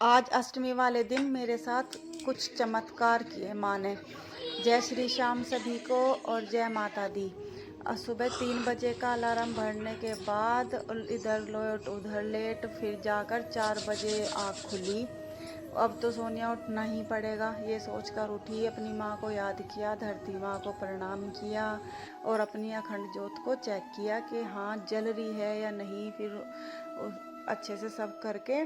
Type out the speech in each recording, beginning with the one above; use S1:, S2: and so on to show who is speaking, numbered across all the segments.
S1: आज अष्टमी वाले दिन मेरे साथ कुछ चमत्कार किए माँ ने। जय श्री श्याम सभी को और जय माता दी। सुबह 3 बजे का अलार्म भरने के बाद इधर लेट उधर लेट, फिर जाकर 4 बजे आँख खुली। अब तो सोनिया उठना ही पड़ेगा, ये सोचकर उठी। अपनी माँ को याद किया, धरती माँ को प्रणाम किया और अपनी अखंड ज्योत को चेक किया कि हाँ जल रही है या नहीं। फिर अच्छे से सब करके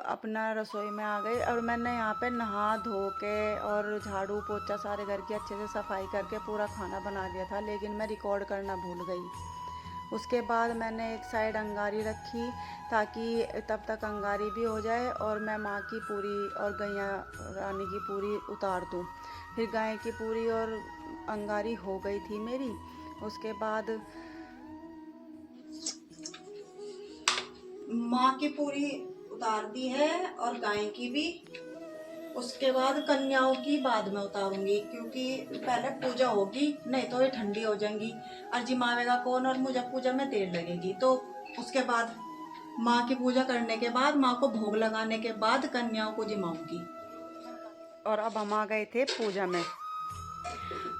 S1: अपना रसोई में आ गई और मैंने यहाँ पे नहा धो के और झाड़ू पोछा सारे घर की अच्छे से सफाई करके पूरा खाना बना दिया था, लेकिन मैं रिकॉर्ड करना भूल गई। उसके बाद मैंने एक साइड अंगारी रखी ताकि तब तक अंगारी भी हो जाए और मैं माँ की पूरी और गैया रानी की पूरी उतार दूँ। फिर गाय की पूरी और अंगारी हो गई थी मेरी। उसके बाद माँ की पूरी उतार दी है और गाय की भी। उसके बाद कन्याओं की बाद में उतारूंगी, क्योंकि पहले पूजा होगी, नहीं तो ये ठंडी हो जाएंगी और जिमावेगा कौन और मुझे पूजा में देर लगेगी। तो उसके बाद माँ की पूजा करने के बाद, माँ को भोग लगाने के बाद कन्याओं को जिमाऊंगी। और अब हम आ गए थे पूजा में।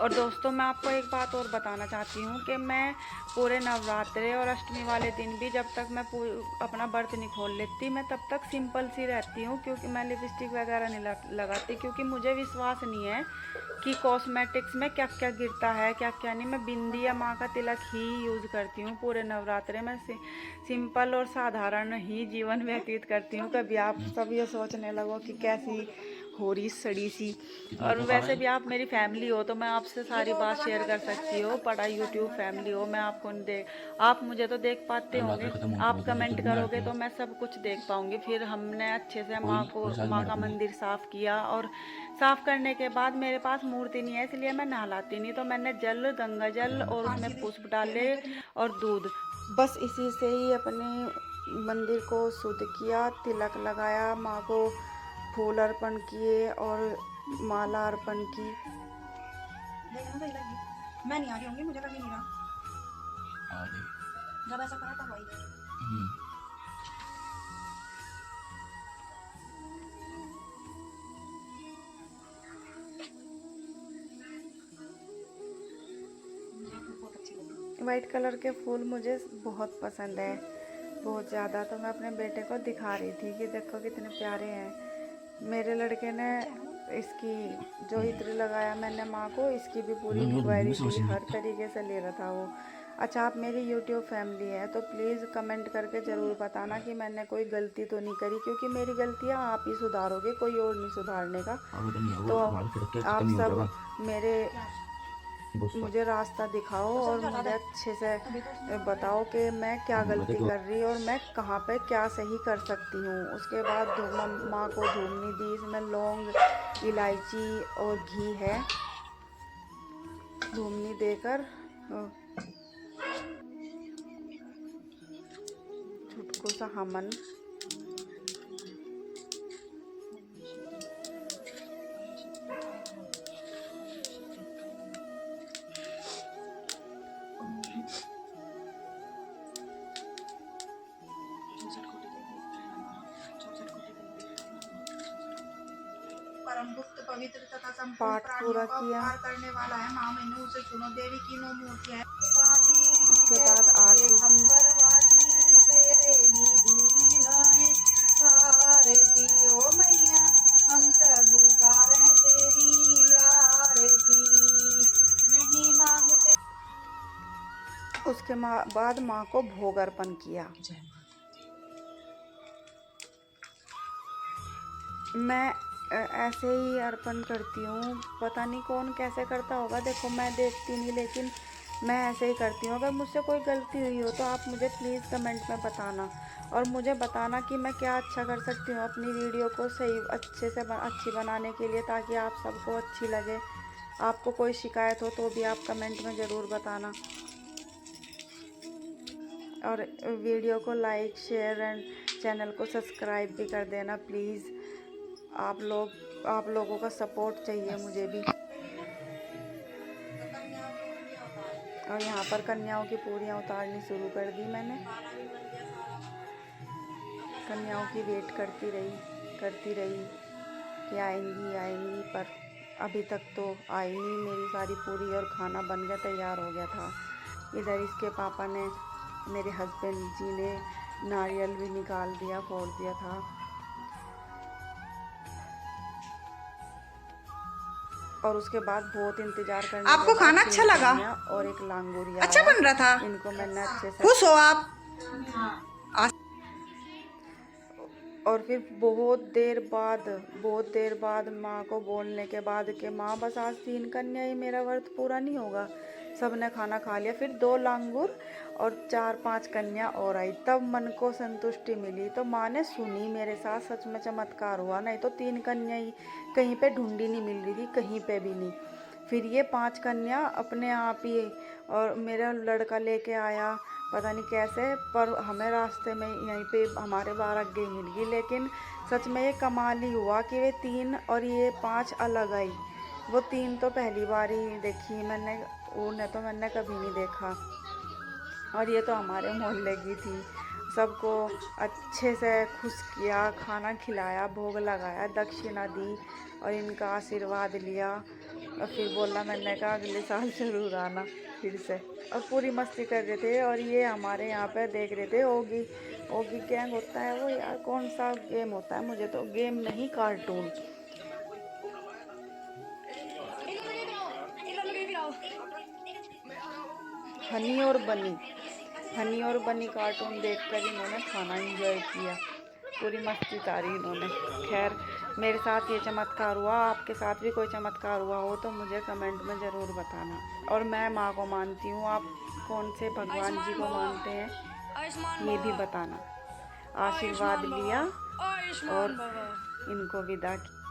S1: और दोस्तों मैं आपको एक बात और बताना चाहती हूँ कि मैं पूरे नवरात्रे और अष्टमी वाले दिन भी जब तक मैं अपना व्रत नहीं खोल लेती, मैं तब तक सिंपल सी रहती हूँ, क्योंकि मैं लिपस्टिक वगैरह नहीं लगाती, क्योंकि मुझे विश्वास नहीं है कि कॉस्मेटिक्स में क्या क्या गिरता है क्या क्या नहीं। मैं बिंदी या माँ का तिलक ही यूज़ करती हूँ पूरे नवरात्रे में। सिंपल और साधारण ही जीवन व्यतीत करती हूँ। कभी आप सब ये सोचने लगो कि कैसी हो रही सड़ी सी। और वैसे भी आप मेरी फैमिली हो तो मैं आपसे सारी बात शेयर कर सकती हो। बड़ा यूट्यूब फैमिली हो, मैं आपको आप मुझे तो देख पाते होंगे, आप कमेंट करोगे तो मैं सब कुछ देख पाऊंगी। फिर हमने अच्छे से माँ का मंदिर साफ किया और साफ करने के बाद मेरे पास मूर्ति नहीं है, इसलिए मैं नहलाती नहीं, तो मैंने जल, गंगा जल और उसमें पुष्प डाले और दूध, बस इसी से ही अपने मंदिर को शुद्ध किया। तिलक लगाया, माँ को फूल अर्पण किए और माला अर्पण की। मैं नहीं आ रही होंगी, मुझे लग ही नहीं रहा जब ऐसा करा था वही। वाइट कलर के फूल मुझे बहुत पसंद है, बहुत ज़्यादा। तो मैं अपने बेटे को दिखा रही थी कि देखो कितने प्यारे हैं। मेरे लड़के ने इसकी जो इत्र लगाया मैंने माँ को, इसकी भी पूरी इंक्वायरी थी, हर तरीके से ले रहा था वो। अच्छा, आप मेरी यूट्यूब फैमिली है तो प्लीज़ कमेंट करके ज़रूर बताना कि मैंने कोई गलती तो नहीं करी, क्योंकि मेरी गलतियाँ आप ही सुधारोगे, कोई और नहीं सुधारने का। तो आप सब मेरे मुझे रास्ता दिखाओ और मुझे अच्छे से बताओ कि मैं क्या गलती कर रही और मैं कहाँ पे क्या सही कर सकती हूँ। उसके बाद माँ को धूमनी दी, इसमें लौंग, इलायची और घी है। धूमनी देकर छुटकू सा हमन परम गुप्त पवित्र तथा संपूर्ण प्राणियों का उद्धार करने वाला है। माँ मैंने उसे चुनो, देवी की नो मूर्ति है। उसके बाद आरती मैया हम सब उतारे तेरी आरती, नहीं मांगते। उसके बाद माँ को भोग अर्पण किया। मैं ऐसे ही अर्पण करती हूँ, पता नहीं कौन कैसे करता होगा, देखो मैं देखती नहीं, लेकिन मैं ऐसे ही करती हूँ। अगर मुझसे कोई गलती हुई हो तो आप मुझे प्लीज़ कमेंट में बताना और मुझे बताना कि मैं क्या अच्छा कर सकती हूँ अपनी वीडियो को सही अच्छे से अच्छी बनाने के लिए, ताकि आप सबको अच्छी लगे। आपको कोई शिकायत हो तो भी आप कमेंट में ज़रूर बताना और वीडियो को लाइक, शेयर एंड चैनल को सब्सक्राइब भी कर देना प्लीज़। आप लोगों का सपोर्ट चाहिए मुझे भी। और यहाँ पर कन्याओं की पूरियाँ उतारनी शुरू कर दी मैंने। कन्याओं की वेट करती रही,
S2: करती रही कि आएंगी आएंगी, पर अभी तक तो आई नहीं। मेरी सारी पूरी और खाना बन गया, तैयार हो गया था। इधर इसके पापा ने, मेरे हस्बैंड जी ने नारियल भी निकाल दिया, फोड़ दिया था। और उसके बाद बहुत इंतजार करने
S1: आपको
S2: के बाद
S1: खाना अच्छा लगा?
S2: और एक लांगुरिया
S1: अच्छा
S2: आया।
S1: बन रहा था?
S2: इनको मैंने अच्छे से,
S1: खुश हो आप?
S2: और फिर बहुत देर बाद माँ को बोलने के बाद कि माँ बस आज 3 कन्या ही, मेरा व्रत पूरा नहीं होगा। सब ने खाना खा लिया। फिर 2 लांगुर और 4-5 कन्या और आई, तब मन को संतुष्टि मिली। तो माँ ने सुनी मेरे साथ, सच में चमत्कार हुआ। नहीं तो 3 कन्या ही, कहीं पे ढूंढी नहीं मिल रही थी, कहीं पे भी नहीं। फिर ये 5 कन्या अपने आप ही, और मेरा लड़का लेके आया, पता नहीं कैसे, पर हमें रास्ते में यहीं पे हमारे बारात गई मिल गई। लेकिन सच में ये कमाल ही हुआ कि वे 3 और ये 5 अलग आई। वो 3 तो पहली बार ही देखी मैंने, उन्हें तो मैंने कभी नहीं देखा। और ये तो हमारे मोहल्ले की थी। सबको अच्छे से खुश किया, खाना खिलाया, भोग लगाया, दक्षिणा दी और इनका आशीर्वाद लिया। और फिर बोला, मैंने कहा अगले साल ज़रूर आना फिर से। और पूरी मस्ती कर रहे थे। और ये हमारे यहाँ पे देख रहे थे ओगी ओगी गैंग होता है वो, यार कौन सा गेम होता है, मुझे तो गेम नहीं, कार्टून। हनी और बनी कार्टून देखकर इन्होंने खाना एंजॉय किया, पूरी मस्ती तारी इन्होंने। खैर, मेरे साथ ये चमत्कार हुआ। आपके साथ भी कोई चमत्कार हुआ हो तो मुझे कमेंट में ज़रूर बताना। और मैं माँ को मानती हूँ, आप कौन से भगवान जी को मानते हैं ये भी बताना। आशीर्वाद लिया और इनको विदा किया।